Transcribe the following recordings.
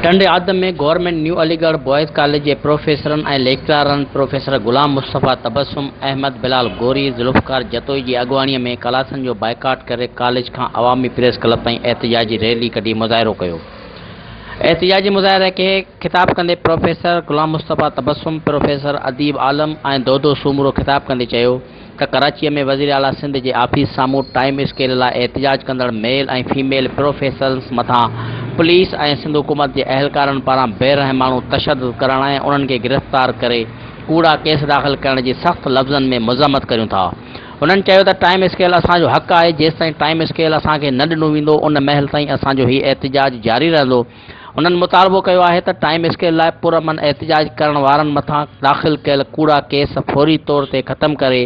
टंडे आदम में government new Aligarh boys college के प्रोफेसरन ऐं लेक्चरारन प्रोफेसर गुलाम मुस्तफ़ा तबस्सुम अहमद बिलाल गोरी ज़ुल्फ़कार जतोई की अगवानी में क्लासन जो बाइकाट करे कॉलेज का अवामी प्रेस क्लब ताईं एहतिजाजी रैली कढी मुज़ाहिरो कयो। एहतिजाजी मुज़ाहिरे के खिताब कंदे प्रोफेसर गुलाम मुस्तफ़ा तबस्सुम प्रोफेसर अदीब आलम ऐं दोदो सूमरो खिताब कंदे चयो त कराची में वज़ीर आला सिंध के ऑफिस सामूं टाइम स्केल लाइ एहतिजाज कंदड़ मेल ऐं फीमेल प्रोफेसर्स मथां पुलिस ऐं सिंध हुकूमत के अहलकारन पारां बेरहम माण्हू तशद्दुद करण ऐं उन्हनि खे गिरफ़्तार करे कूड़ा केस दाख़िल करण जी सख़्त लफ़्ज़नि में मज़म्मत करियूं था। उन्हनि चयो त टाइम स्केल असांजो हक़ आहे। जेसिताईं टाइम स्केल असांखे न ॾिनो वेंदो उन महिल ताईं असांजो हीउ एहतिजाज जारी रहंदो। उन्हनि मुतालबो कयो आहे त टाइम स्केल लाइ पुरअमन एहतिजाज करण वारनि मथां दाख़िल कयल कूड़ा केस फौरी तौर ते ख़तमु करे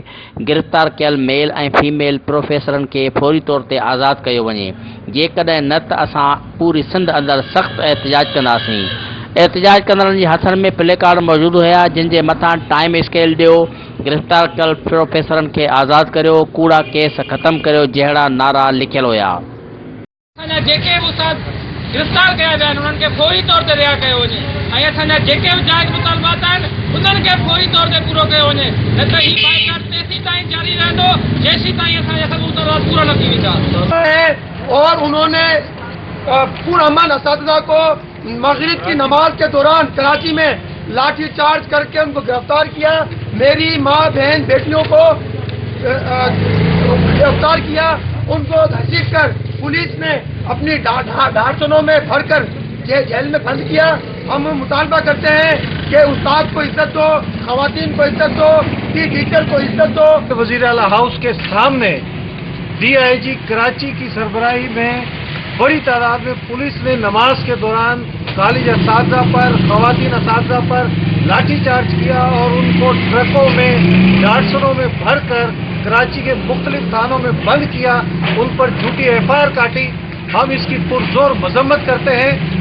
गिरफ़्तार कयल मेल ऐं फीमेल प्रोफेसरनि खे फौरी तौर ते आज़ादु कयो वञे। जेकॾहिं न त असां पूरी सिंध अंदरि सख़्तु एहतिजाज कंदासीं। एहतिजाज कंदड़नि जे हथनि में प्ले कार्ड मौजूदु हुया जिन जे मथां टाइम स्केल ॾियो, गिरफ़्तार कयल प्रोफेसरनि खे आज़ादु करियो, कूड़ा केस ख़तमु करियो जहिड़ा नारा लिखियल हुया। गिरफ़्तार कया विया आहिनि उन्हनि खे फौरी तौर ते रिहा कयो वञे ऐं असांजा जेके बि जाइज़ मुतालबात आहिनि उन्हनि खे फौरी तौर ते पूरो कयो वञे, न त हीउ बाइकाट तेसीं ताईं जारी रहंदो जेसीं ताईं असांजा सभु मुतालबात पूरा न थी वेंदा। और उन्होंने पुरअमन असातिज़ा को मगरिब की नमाज के दौरान कराची में लाठी चार्ज करके उनको गिरफ्तार किया। मेरी माँ बहन बेटियों को गिरफ्तार किया। उनको घसीट कर पुलिस ने अपनी डांटनों में भरकर जेल में बंद किया। हम मुतालबा करते हैं कि उस्ताद को इज्जत दो, खवातीन को इज्जत दो, टीचर को इज्जत दो। वज़ीर आला हाउस के सामने DIG कराची की सरबराही में बड़ी तादाद में पुलिस ने नमाज के दौरान कॉलेज असातिज़ा पर, खवातीन असातिज़ा पर लाठीचार्ज किया और उनको ट्रकों में, डाटसनों में भरकर कराची के मुख्तलिफ थानों में बंद किया, उन पर झूठी FIR काटी। हम इसकी पुरजोर मजम्मत करते हैं।